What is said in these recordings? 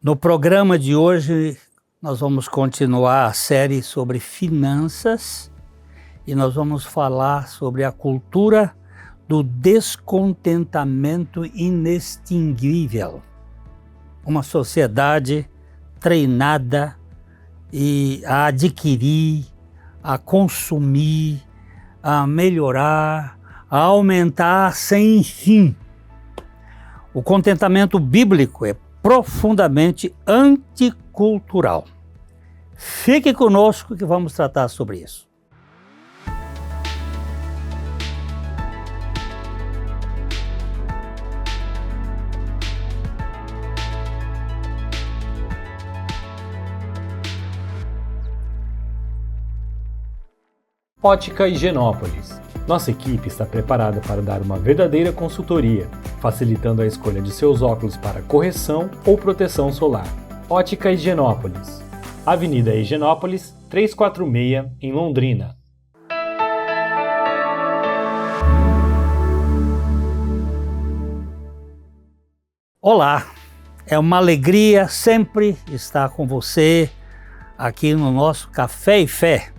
No programa de hoje, nós vamos continuar a série sobre finanças e nós vamos falar sobre a cultura do descontentamento inextinguível. Uma sociedade treinada a adquirir, a consumir, a melhorar, a aumentar sem fim. O contentamento bíblico é profundamente anticultural. Fique conosco que vamos tratar sobre isso. Ótica Higienópolis. Nossa equipe está preparada para dar uma verdadeira consultoria, facilitando a escolha de seus óculos para correção ou proteção solar. Ótica Higienópolis. Avenida Higienópolis, 346, em Londrina. Olá, é uma alegria sempre estar com você aqui no nosso Café e Fé.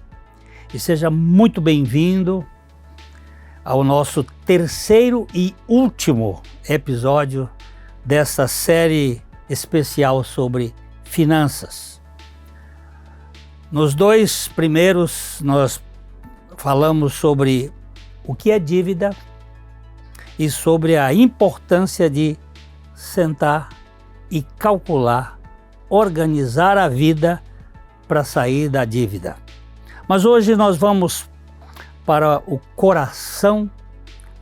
E seja muito bem-vindo ao nosso terceiro e último episódio dessa série especial sobre finanças. Nos dois primeiros nós falamos sobre o que é dívida e sobre a importância de sentar e calcular, organizar a vida para sair da dívida. Mas hoje nós vamos para o coração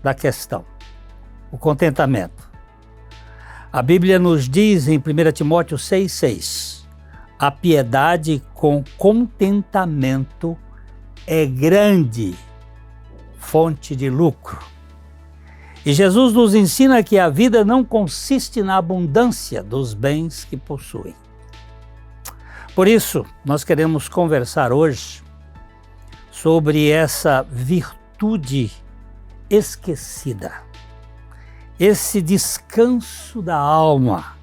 da questão, o contentamento. A Bíblia nos diz em 1 Timóteo 6,6: a piedade com contentamento é grande fonte de lucro. E Jesus nos ensina que a vida não consiste na abundância dos bens que possui. Por isso, nós queremos conversar hoje sobre essa virtude esquecida, esse descanso da alma,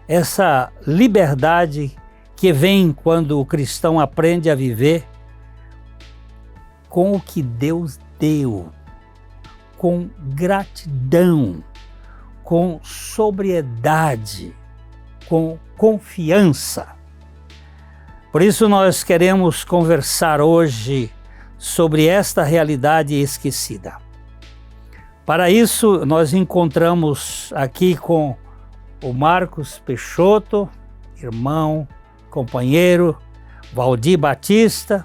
essa liberdade que vem quando o cristão aprende a viver com o que Deus deu, com gratidão, com sobriedade, com confiança. Por isso nós queremos conversar hoje sobre esta realidade esquecida. Para isso, nós encontramos aqui com o Marcos Peixoto, irmão, companheiro, Valdir Batista,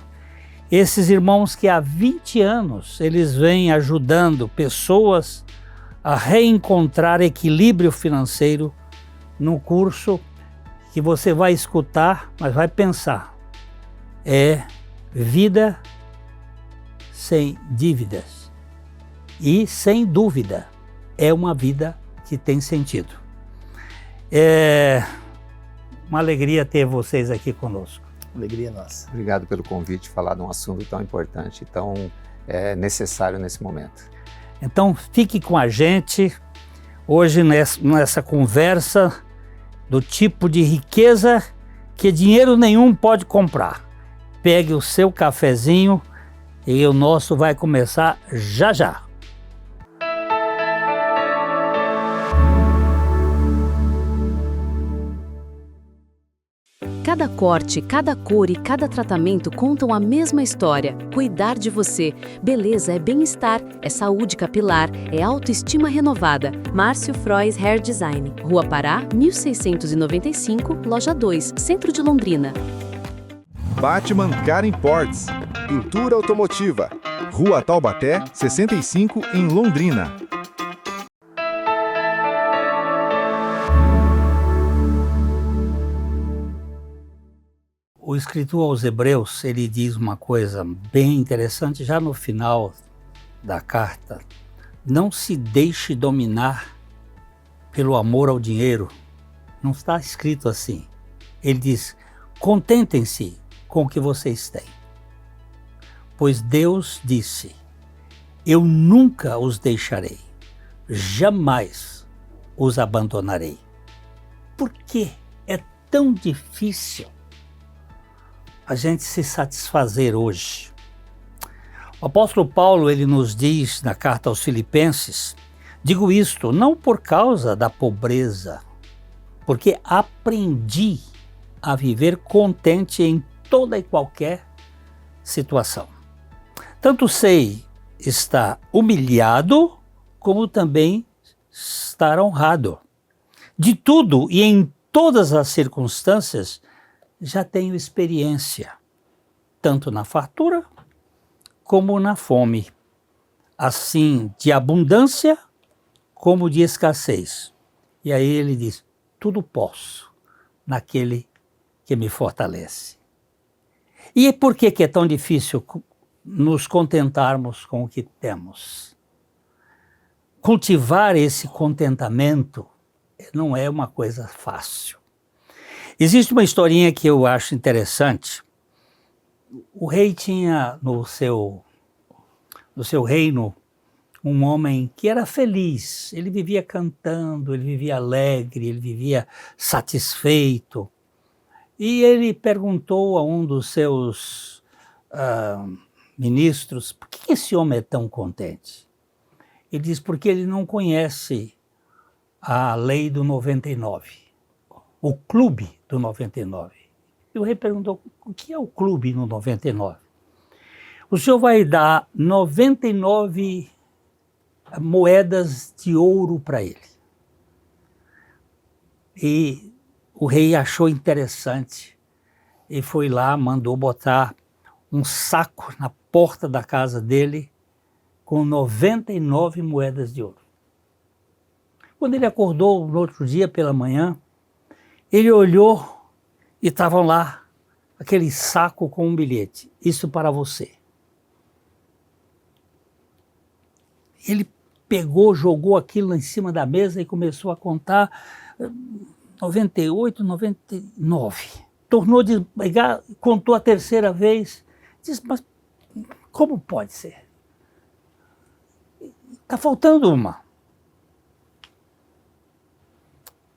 esses irmãos que há 20 anos eles vêm ajudando pessoas a reencontrar equilíbrio financeiro no curso que você vai escutar, mas vai pensar. É vida sem dívidas. E, sem dúvida, é uma vida que tem sentido. É uma alegria ter vocês aqui conosco. Alegria nossa. Obrigado pelo convite, falar de um assunto tão importante e tão necessário nesse momento. Então, fique com a gente hoje nessa conversa do tipo de riqueza que dinheiro nenhum pode comprar. Pegue o seu cafezinho e o nosso vai começar já já. Cada corte, cada cor e cada tratamento contam a mesma história. Cuidar de você. Beleza é bem-estar, é saúde capilar, é autoestima renovada. Márcio Frois Hair Design. Rua Pará, 1695, Loja 2, Centro de Londrina. Batman Car Imports. Pintura automotiva. Rua Taubaté, 65, em Londrina. O escritor aos Hebreus, ele diz uma coisa bem interessante já no final da carta. Não se deixe dominar pelo amor ao dinheiro. Não está escrito assim. Ele diz, contentem-se com o que vocês têm. Pois Deus disse, eu nunca os deixarei, jamais os abandonarei. Por que é tão difícil a gente se satisfazer hoje. O apóstolo Paulo, ele nos diz na carta aos Filipenses: digo isto não por causa da pobreza, porque aprendi a viver contente em toda e qualquer situação. Tanto sei estar humilhado, como também estar honrado. De tudo e em todas as circunstâncias, já tenho experiência, tanto na fartura como na fome, assim de abundância como de escassez. E aí ele diz: tudo posso naquele que me fortalece. E por que é tão difícil nos contentarmos com o que temos? Cultivar esse contentamento não é uma coisa fácil. Existe uma historinha que eu acho interessante. O rei tinha no seu reino um homem que era feliz. Ele vivia cantando, ele vivia alegre, ele vivia satisfeito. E ele perguntou a um dos seus ministros: por que esse homem é tão contente? Ele diz: porque ele não conhece a lei do 99, o clube do 99. E o rei perguntou: o que é o clube no 99? O senhor vai dar 99 moedas de ouro para ele. E o rei achou interessante e foi lá, mandou botar um saco na porta da casa dele com 99 moedas de ouro. Quando ele acordou no outro dia pela manhã, ele olhou e estavam lá aquele saco com um bilhete: isso para você. Ele pegou, jogou aquilo lá em cima da mesa e começou a contar 98, 99. Tornou de pegar, contou a terceira vez. Disse: mas como pode ser? Está faltando uma.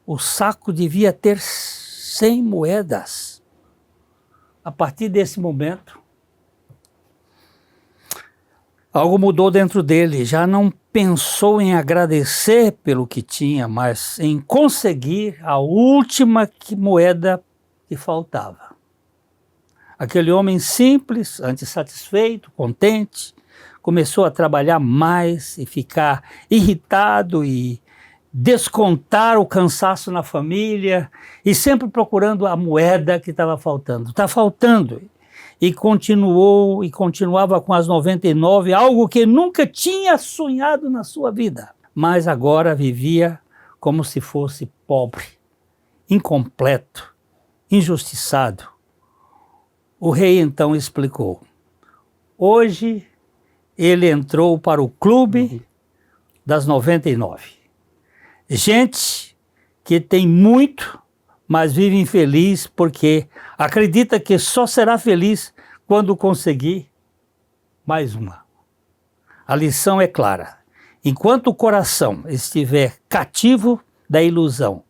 O saco devia ter 100 moedas. A partir desse momento, algo mudou dentro dele. Já não pensou em agradecer pelo que tinha, mas em conseguir a última moeda que faltava. Aquele homem simples, antes satisfeito, contente, começou a trabalhar mais e ficar irritado e descontar o cansaço na família e sempre procurando a moeda que estava faltando. Está faltando. E continuava com as 99, algo que nunca tinha sonhado na sua vida. Mas agora vivia como se fosse pobre, incompleto, injustiçado. O rei então explicou: hoje ele entrou para o clube das 99. Gente que tem muito, mas vive infeliz porque acredita que só será feliz quando conseguir mais uma. A lição é clara: enquanto o coração estiver cativo da ilusão,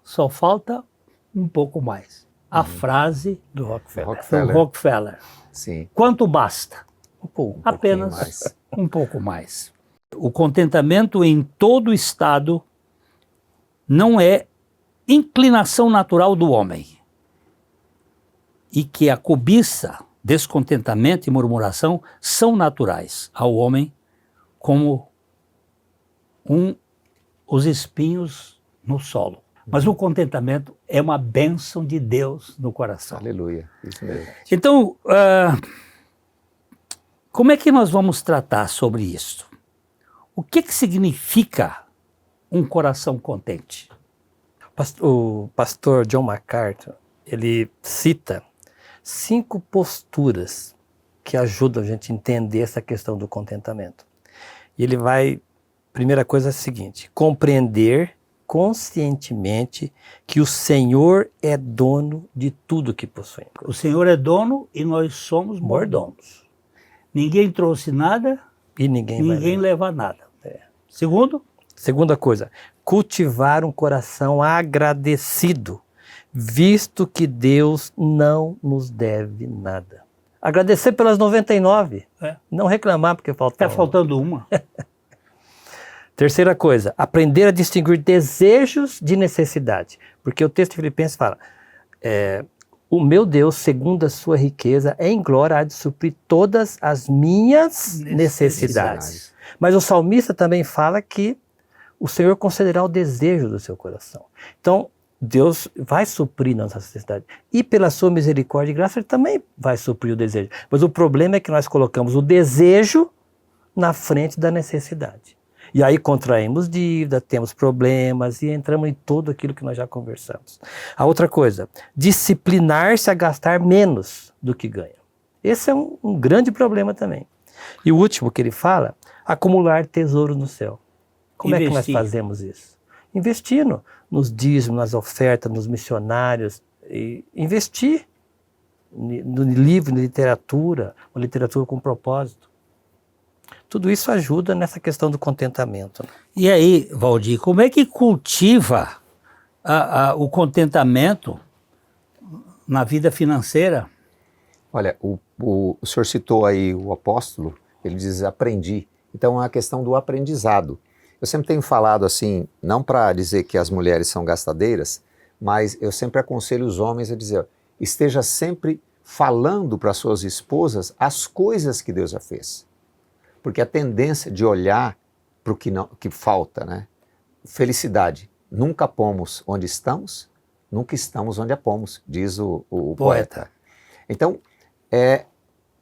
só falta um pouco mais. A frase do Rockefeller. Sim. Quanto basta? Apenas um pouco mais. O contentamento em todo estado não é inclinação natural do homem. E que a cobiça, descontentamento e murmuração são naturais ao homem, como os espinhos no solo. Mas o contentamento é uma bênção de Deus no coração. Aleluia, isso mesmo. Então, como é que nós vamos tratar sobre isso? O que significa um coração contente? O pastor John MacArthur, ele cita 5 posturas que ajudam a gente a entender essa questão do contentamento. E ele vai, primeira coisa é a seguinte: compreender conscientemente que o Senhor é dono de tudo que possuímos. O Senhor é dono e nós somos mordomos. Ninguém trouxe nada e ninguém leva nada. Segunda coisa, cultivar um coração agradecido visto que Deus não nos deve nada. Agradecer pelas 99, não reclamar porque faltou. Está faltando uma. Terceira coisa, aprender a distinguir desejos de necessidade. Porque o texto de Filipenses fala, o meu Deus, segundo a sua riqueza, em glória há de suprir todas as minhas necessidades. Mas o salmista também fala que o Senhor concederá o desejo do seu coração. Então, Deus vai suprir nossa necessidade. E pela sua misericórdia e graça, Ele também vai suprir o desejo. Mas o problema é que nós colocamos o desejo na frente da necessidade. E aí contraímos dívida, temos problemas e entramos em tudo aquilo que nós já conversamos. A outra coisa, disciplinar-se a gastar menos do que ganha. Esse é um grande problema também. E o último que ele fala, acumular tesouro no céu. Como é que nós fazemos isso? Investindo nos dízimos, nas ofertas, nos missionários, e investir no livro, na literatura, uma literatura com propósito. Tudo isso ajuda nessa questão do contentamento. E aí, Valdir, como é que cultiva o contentamento na vida financeira? Olha, o senhor citou aí o apóstolo, ele diz aprendi. Então é a questão do aprendizado. Eu sempre tenho falado assim, não para dizer que as mulheres são gastadeiras, mas eu sempre aconselho os homens a dizer, esteja sempre falando para suas esposas as coisas que Deus já fez. Porque a tendência de olhar para o que falta, né? Felicidade. Nunca pomos onde estamos, nunca estamos onde a pomos, diz o poeta. Então,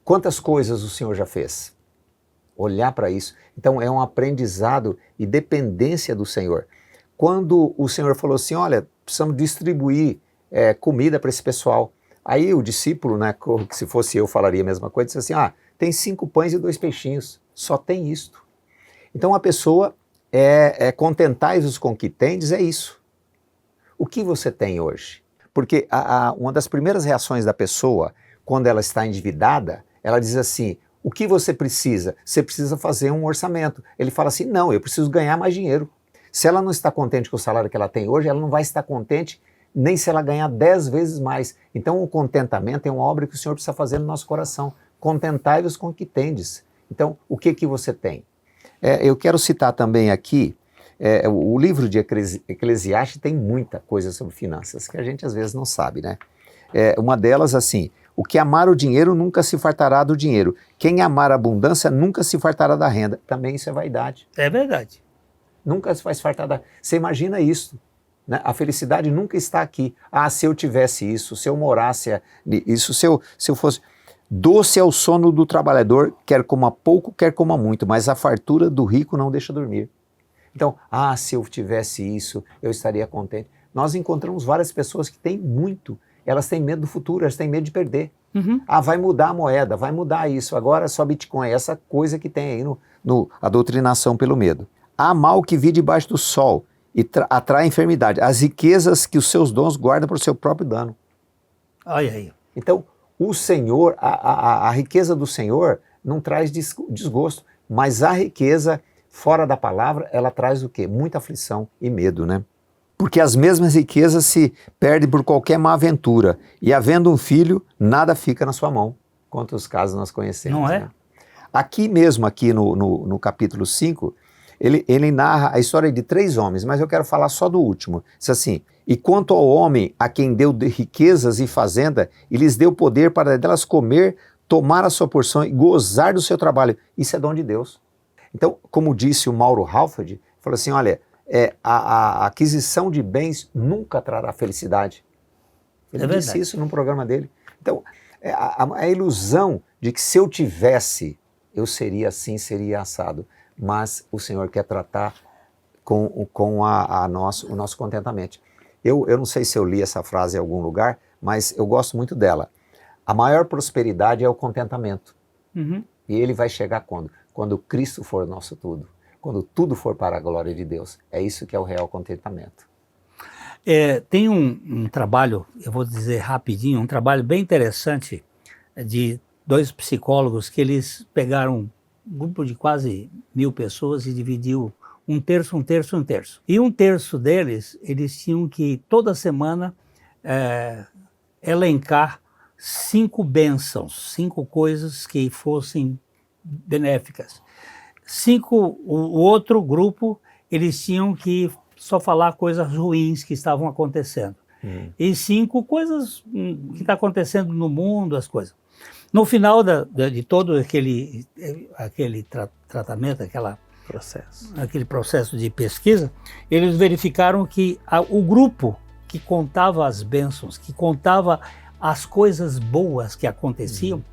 quantas coisas o Senhor já fez? Olhar para isso. Então, é um aprendizado e dependência do Senhor. Quando o Senhor falou assim, olha, precisamos distribuir comida para esse pessoal. Aí o discípulo, né, que se fosse eu falaria a mesma coisa, disse assim, tem 5 pães e 2 peixinhos, só tem isto. Então a pessoa contentai-vos com o que tendes, é isso. O que você tem hoje? Porque uma das primeiras reações da pessoa, quando ela está endividada, ela diz assim, o que você precisa? Você precisa fazer um orçamento. Ele fala assim, não, eu preciso ganhar mais dinheiro. Se ela não está contente com o salário que ela tem hoje, ela não vai estar contente nem se ela ganhar 10 vezes mais. Então o contentamento é uma obra que o Senhor precisa fazer no nosso coração. Contentai-vos com o que tendes. Então, o que você tem? Eu quero citar também aqui, o livro de Eclesiastes tem muita coisa sobre finanças, que a gente às vezes não sabe, né? Uma delas, assim, o que amar o dinheiro nunca se fartará do dinheiro. Quem amar a abundância nunca se fartará da renda. Também isso é vaidade. É verdade. Nunca se vai se fartar da... Você imagina isso, né? A felicidade nunca está aqui. Se eu tivesse isso, se eu morasse isso, se eu fosse... Doce é o sono do trabalhador, quer coma pouco, quer coma muito, mas a fartura do rico não deixa dormir. Então, se eu tivesse isso, eu estaria contente. Nós encontramos várias pessoas que têm muito, elas têm medo do futuro, elas têm medo de perder. Uhum. Vai mudar a moeda, vai mudar isso, agora é só Bitcoin, essa coisa que tem aí a doutrinação pelo medo. Há mal que vi debaixo do sol e atrai enfermidade, as riquezas que os seus dons guardam para o seu próprio dano. Olha aí. Então, o Senhor, a riqueza do Senhor não traz desgosto, mas a riqueza fora da palavra, ela traz o quê? Muita aflição e medo, né? Porque as mesmas riquezas se perdem por qualquer má aventura, e havendo um filho, nada fica na sua mão. Quantos casos nós conhecemos, não é? Né? Aqui mesmo, aqui no capítulo 5, ele narra a história de 3 homens, mas eu quero falar só do último. Diz assim, e quanto ao homem a quem deu riquezas e fazenda, e lhes deu poder para delas comer, tomar a sua porção e gozar do seu trabalho. Isso é dom de Deus. Então, como disse o Mauro Halford, falou assim, olha, a aquisição de bens nunca trará felicidade. Ele disse isso num programa dele. Então, a ilusão de que se eu tivesse, eu seria assim, seria assado. Mas o Senhor quer tratar com o nosso contentamento. Eu não sei se eu li essa frase em algum lugar, mas eu gosto muito dela. A maior prosperidade é o contentamento. Uhum. E ele vai chegar quando? Quando Cristo for nosso tudo. Quando tudo for para a glória de Deus. É isso que é o real contentamento. Tem um trabalho, eu vou dizer rapidinho, um trabalho bem interessante de 2 psicólogos que eles pegaram um grupo de quase 1000 pessoas e dividiu 1/3, 1/3, 1/3. E 1/3 deles, eles tinham que toda semana elencar 5 bênçãos, 5 coisas que fossem benéficas. O outro grupo, eles tinham que só falar coisas ruins que estavam acontecendo. E 5 coisas que está acontecendo no mundo, as coisas. No final de todo aquele tratamento, aquele processo de pesquisa, eles verificaram que o grupo que contava as bênçãos, que contava as coisas boas que aconteciam,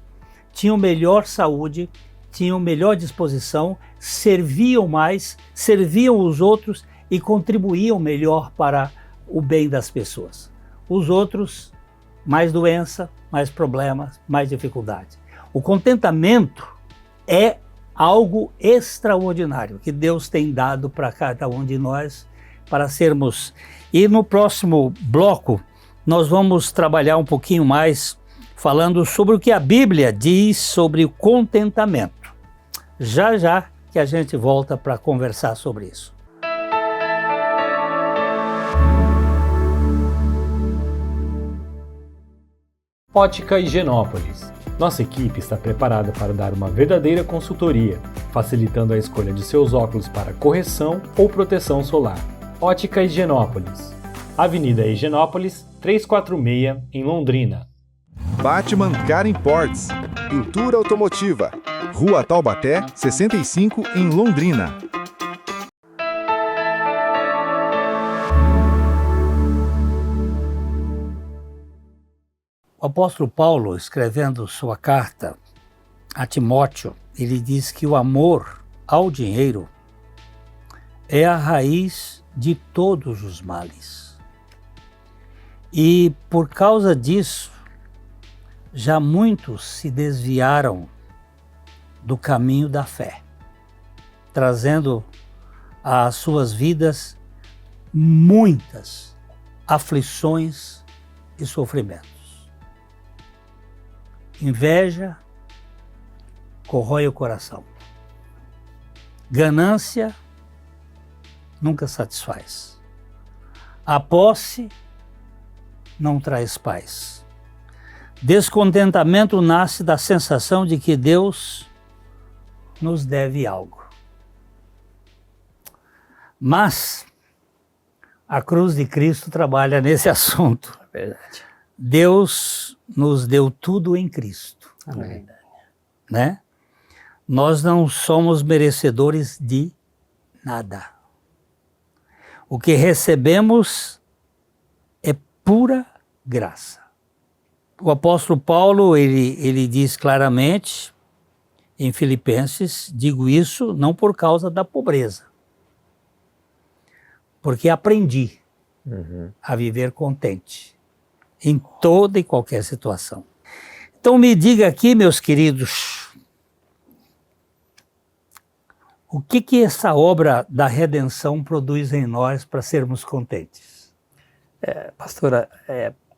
tinham melhor saúde, tinham melhor disposição, serviam mais, serviam os outros e contribuíam melhor para o bem das pessoas. Os outros, mais doença, mais problemas, mais dificuldade. O contentamento é algo extraordinário que Deus tem dado para cada um de nós para sermos. E no próximo bloco nós vamos trabalhar um pouquinho mais falando sobre o que a Bíblia diz sobre o contentamento. Já que a gente volta para conversar sobre isso. Ótica Higienópolis. Nossa equipe está preparada para dar uma verdadeira consultoria, facilitando a escolha de seus óculos para correção ou proteção solar. Ótica Higienópolis. Avenida Higienópolis, 346, em Londrina. Batman Car Imports. Pintura automotiva. Rua Taubaté, 65, em Londrina. O apóstolo Paulo, escrevendo sua carta a Timóteo, ele diz que o amor ao dinheiro é a raiz de todos os males. E por causa disso, já muitos se desviaram do caminho da fé, trazendo às suas vidas muitas aflições e sofrimentos. Inveja corrói o coração. Ganância nunca satisfaz. A posse não traz paz. Descontentamento nasce da sensação de que Deus nos deve algo. Mas a cruz de Cristo trabalha nesse assunto. É verdade. Deus nos deu tudo em Cristo. Amém. Né? Nós não somos merecedores de nada. O que recebemos é pura graça. O apóstolo Paulo, ele diz claramente em Filipenses, digo isso não por causa da pobreza, porque aprendi a viver contente em toda e qualquer situação. Então me diga aqui, meus queridos, o que essa obra da redenção produz em nós para sermos contentes? Pastora,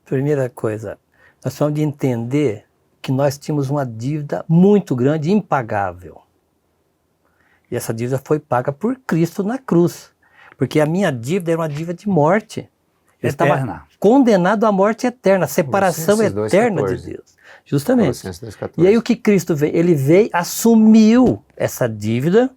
primeira coisa, nós precisamos de entender que nós tínhamos uma dívida muito grande, impagável. E essa dívida foi paga por Cristo na cruz. Porque a minha dívida era uma dívida de morte. Eu estava condenado à morte eterna, à separação eterna de Deus. Justamente. E aí o que Cristo veio? Ele veio, assumiu essa dívida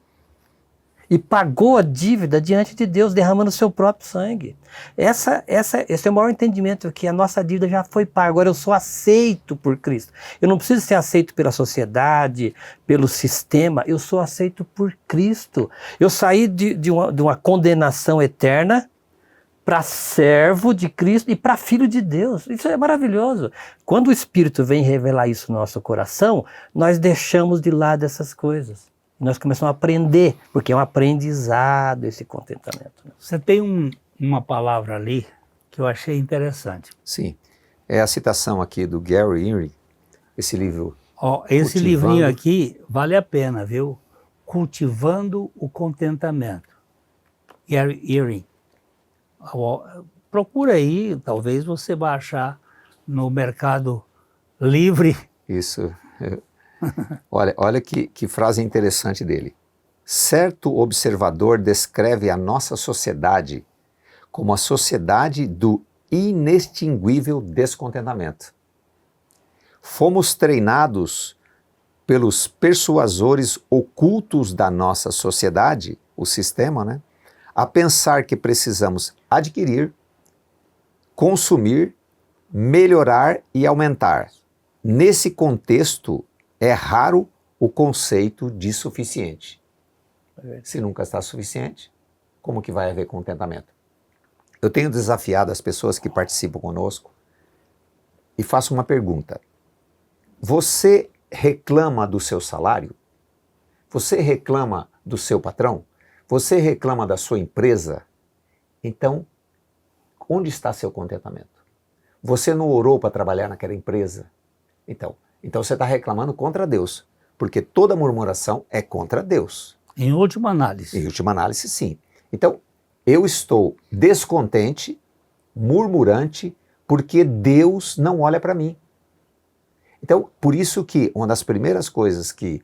e pagou a dívida diante de Deus, derramando o seu próprio sangue. Esse é o maior entendimento, que a nossa dívida já foi paga. Agora eu sou aceito por Cristo. Eu não preciso ser aceito pela sociedade, pelo sistema, eu sou aceito por Cristo. Eu saí de uma condenação eterna para servo de Cristo e para filho de Deus. Isso é maravilhoso. Quando o Espírito vem revelar isso no nosso coração, nós deixamos de lado essas coisas. Nós começamos a aprender, porque é um aprendizado esse contentamento. Você tem uma palavra ali que eu achei interessante. Sim, é a citação aqui do Gary Inrig, esse livro. Esse livrinho aqui vale a pena, viu? Cultivando o Contentamento. Gary Inrig. Procura aí, talvez você vá achar no Mercado Livre. Isso. Olha que frase interessante dele. Certo observador descreve a nossa sociedade como a sociedade do inextinguível descontentamento. Fomos treinados pelos persuasores ocultos da nossa sociedade, o sistema, né, a pensar que precisamos adquirir, consumir, melhorar e aumentar. Nesse contexto, é raro o conceito de suficiente. Se nunca está suficiente, como que vai haver contentamento? Eu tenho desafiado as pessoas que participam conosco e faço uma pergunta. Você reclama do seu salário? Você reclama do seu patrão? Você reclama da sua empresa? Então, onde está seu contentamento? Você não orou para trabalhar naquela empresa? Então você está reclamando contra Deus, porque toda murmuração é contra Deus. Em última análise. Em última análise, sim. Então, eu estou descontente, murmurante, porque Deus não olha para mim. Então, por isso que uma das primeiras coisas que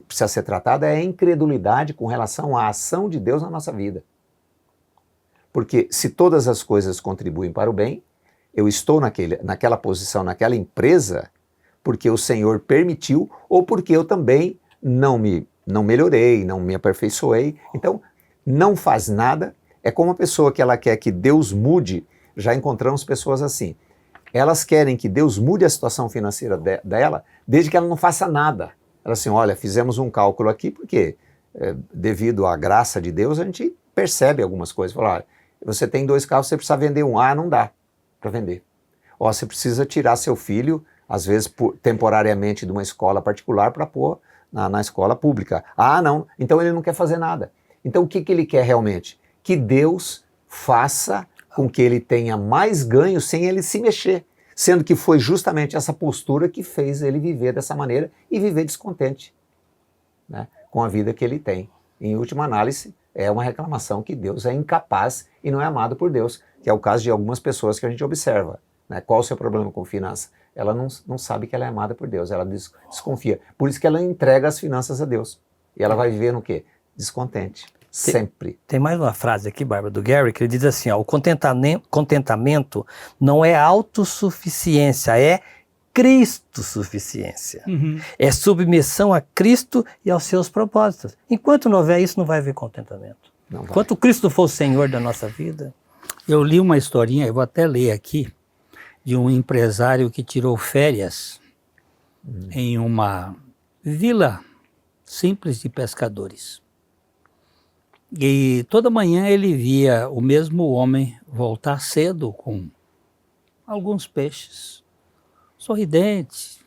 precisa ser tratada é a incredulidade com relação à ação de Deus na nossa vida. Porque se todas as coisas contribuem para o bem, eu estou naquela posição, naquela empresa, porque o Senhor permitiu ou porque eu também não melhorei, não me aperfeiçoei. Então, não faz nada. É como uma pessoa que ela quer que Deus mude. Já encontramos pessoas assim. Elas querem que Deus mude a situação financeira dela, desde que ela não faça nada. Elas assim, olha, fizemos um cálculo aqui, porque devido à graça de Deus, a gente percebe algumas coisas. Fala, olha, você tem 2 carros, você precisa vender um. Não dá para vender. Ó, você precisa tirar seu filho, às vezes temporariamente, de uma escola particular para pôr na escola pública. Não, então ele não quer fazer nada. Então o que ele quer realmente? Que Deus faça com que ele tenha mais ganho sem ele se mexer, sendo que foi justamente essa postura que fez ele viver dessa maneira e viver descontente, né, com a vida que ele tem. Em última análise, é uma reclamação que Deus é incapaz e não é amado por Deus, que é o caso de algumas pessoas que a gente observa. Né? Qual o seu problema com finanças? Ela não sabe que ela é amada por Deus, ela desconfia. Por isso que ela entrega as finanças a Deus. E ela vai viver no quê? Descontente. Sempre. Tem mais uma frase aqui, Bárbara, do Gary, que ele diz assim, ó, o contentamento não é autossuficiência, é Cristo-suficiência. É submissão a Cristo e aos seus propósitos. Enquanto não houver isso, não vai haver contentamento. Enquanto Cristo for o Senhor da nossa vida. Eu li uma historinha, eu vou até ler aqui, de um empresário que tirou férias em uma vila simples de pescadores. E toda manhã ele via o mesmo homem voltar cedo com alguns peixes, sorridente.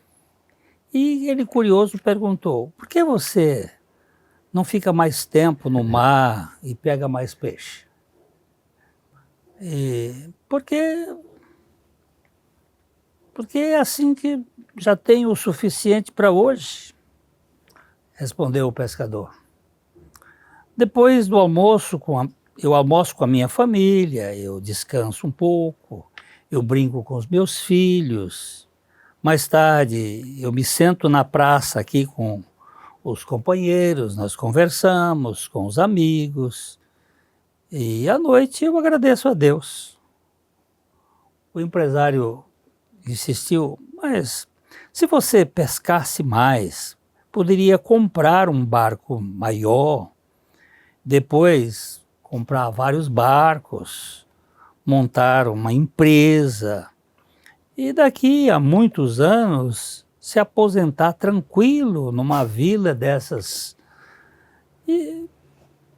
E ele, curioso, perguntou, por que você não fica mais tempo no mar e pega mais peixe? Porque é assim que já tenho o suficiente para hoje, respondeu o pescador. Depois do almoço, eu almoço com a minha família, eu descanso um pouco, eu brinco com os meus filhos. Mais tarde, eu me sento na praça aqui com os companheiros, nós conversamos com os amigos. E à noite eu agradeço a Deus. O empresário insistiu, mas se você pescasse mais, poderia comprar um barco maior, depois comprar vários barcos, montar uma empresa e daqui a muitos anos se aposentar tranquilo numa vila dessas e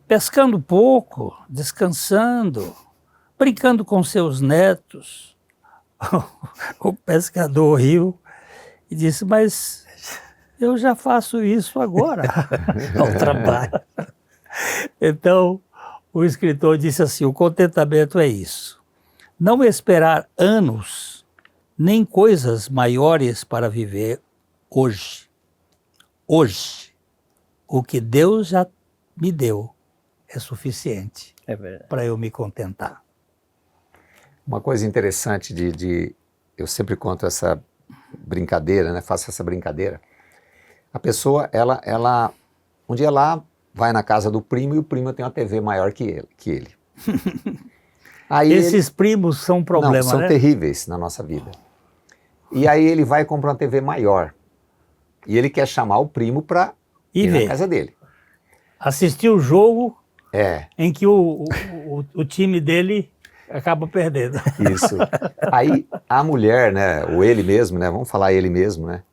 pescando pouco, descansando, brincando com seus netos. O pescador riu e disse, mas eu já faço isso agora. Ao trabalho. Então, o escritor disse assim, o contentamento é isso. Não esperar anos, nem coisas maiores para viver hoje. Hoje, o que Deus já me deu é suficiente para eu me contentar. Uma coisa interessante eu sempre conto essa brincadeira, né? Faço essa brincadeira. A pessoa, ela um dia lá vai na casa do primo e o primo tem uma TV maior que ele. Aí Esses primos são um problema, são né? terríveis na nossa vida. E aí ele vai comprar uma TV maior. E ele quer chamar o primo para ir na casa dele. Assistir o jogo É, em que o time dele acaba perdendo. isso. Aí a mulher, né, ou ele mesmo, né, vamos falar ele mesmo, né,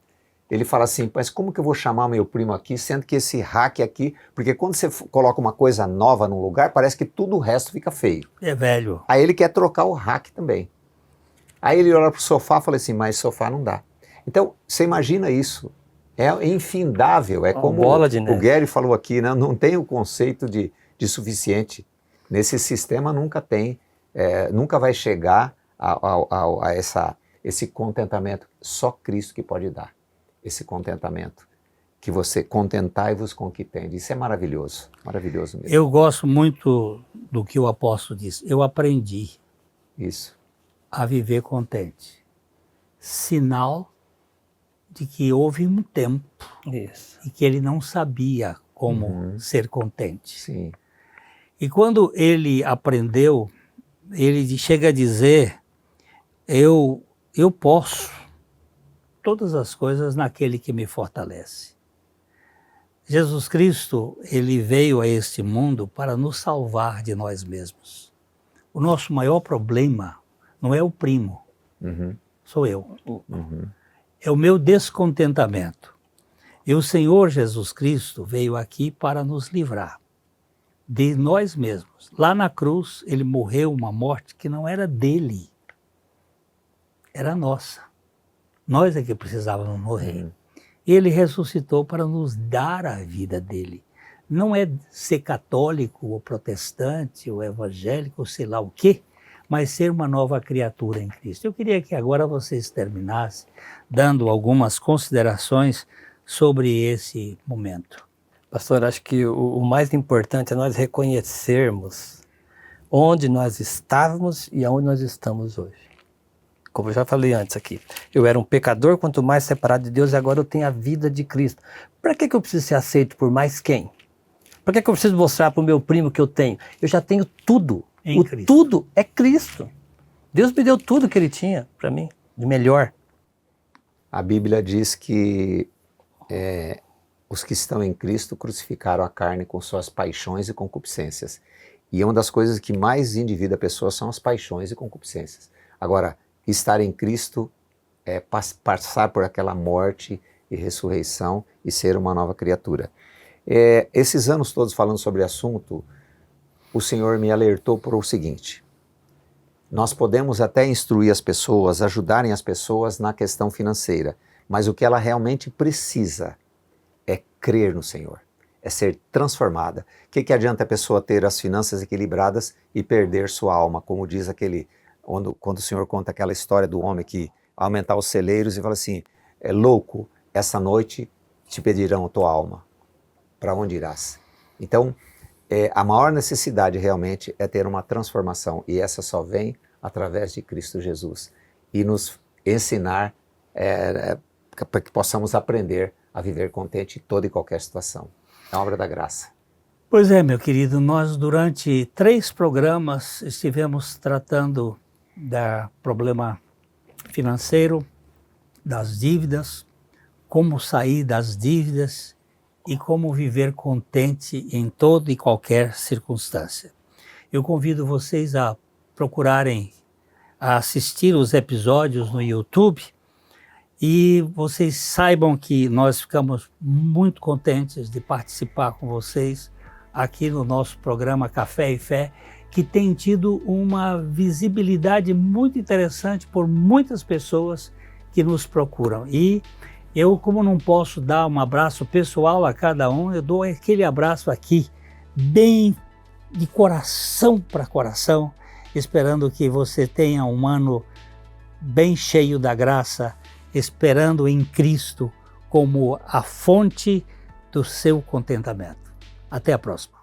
ele fala assim, mas como que eu vou chamar meu primo aqui, sendo que esse hack aqui, porque quando você coloca uma coisa nova num lugar, parece que tudo o resto fica feio. É velho. Aí ele quer trocar o hack também. Aí ele olha pro sofá e fala assim, mas sofá não dá. Então, você imagina isso. É infindável, é como bola de neve. o Gary falou aqui, né, não tem o conceito de suficiente. Nesse sistema nunca tem, nunca vai chegar a esse contentamento. Só Cristo que pode dar esse contentamento. Que você contentai-vos com o que tem. Isso é maravilhoso, maravilhoso mesmo. Eu gosto muito do que o apóstolo diz. Eu aprendi Isso. a viver contente. Sinal de que houve um tempo Isso. e que ele não sabia como ser contente. Sim. E quando ele aprendeu, ele chega a dizer, eu posso todas as coisas naquele que me fortalece. Jesus Cristo, ele veio a este mundo para nos salvar de nós mesmos. O nosso maior problema não é o primo, sou eu. É o meu descontentamento. E o Senhor Jesus Cristo veio aqui para nos livrar de nós mesmos. Lá na cruz, ele morreu uma morte que não era dele, era nossa. Nós é que precisávamos morrer. Ele ressuscitou para nos dar a vida dele. Não é ser católico ou protestante ou evangélico ou sei lá o quê, mas ser uma nova criatura em Cristo. Eu queria que agora vocês terminassem dando algumas considerações sobre esse momento. Pastor, acho que o mais importante é nós reconhecermos onde nós estávamos e aonde nós estamos hoje. Como eu já falei antes aqui, eu era um pecador, quanto mais separado de Deus, e agora eu tenho a vida de Cristo. Para que eu preciso ser aceito por mais quem? Para que eu preciso mostrar para o meu primo que eu tenho? Eu já tenho tudo. Em Cristo. Tudo é Cristo. Deus me deu tudo que ele tinha para mim, de melhor. A Bíblia diz que os que estão em Cristo crucificaram a carne com suas paixões e concupiscências. E uma das coisas que mais endivida a pessoa são as paixões e concupiscências. Agora, estar em Cristo é passar por aquela morte e ressurreição e ser uma nova criatura. Esses anos todos falando sobre o assunto, o Senhor me alertou para o seguinte: nós podemos até instruir as pessoas, ajudarem as pessoas na questão financeira, mas o que ela realmente precisa é crer no Senhor, é ser transformada. O que adianta a pessoa ter as finanças equilibradas e perder sua alma, como diz quando o Senhor conta aquela história do homem que aumentar os celeiros e fala assim, louco, essa noite te pedirão a tua alma, para onde irás? Então, a maior necessidade realmente é ter uma transformação, e essa só vem através de Cristo Jesus, e nos ensinar para que possamos aprender a viver contente em toda e qualquer situação. É uma obra da graça. Pois é, meu querido, nós durante 3 programas estivemos tratando do problema financeiro, das dívidas, como sair das dívidas e como viver contente em toda e qualquer circunstância. Eu convido vocês a procurarem a assistir os episódios no YouTube e vocês saibam que nós ficamos muito contentes de participar com vocês aqui no nosso programa Café e Fé, que tem tido uma visibilidade muito interessante por muitas pessoas que nos procuram. E eu, como não posso dar um abraço pessoal a cada um, eu dou aquele abraço aqui, bem de coração para coração, esperando que você tenha um ano bem cheio da graça, esperando em Cristo como a fonte do seu contentamento. Até a próxima.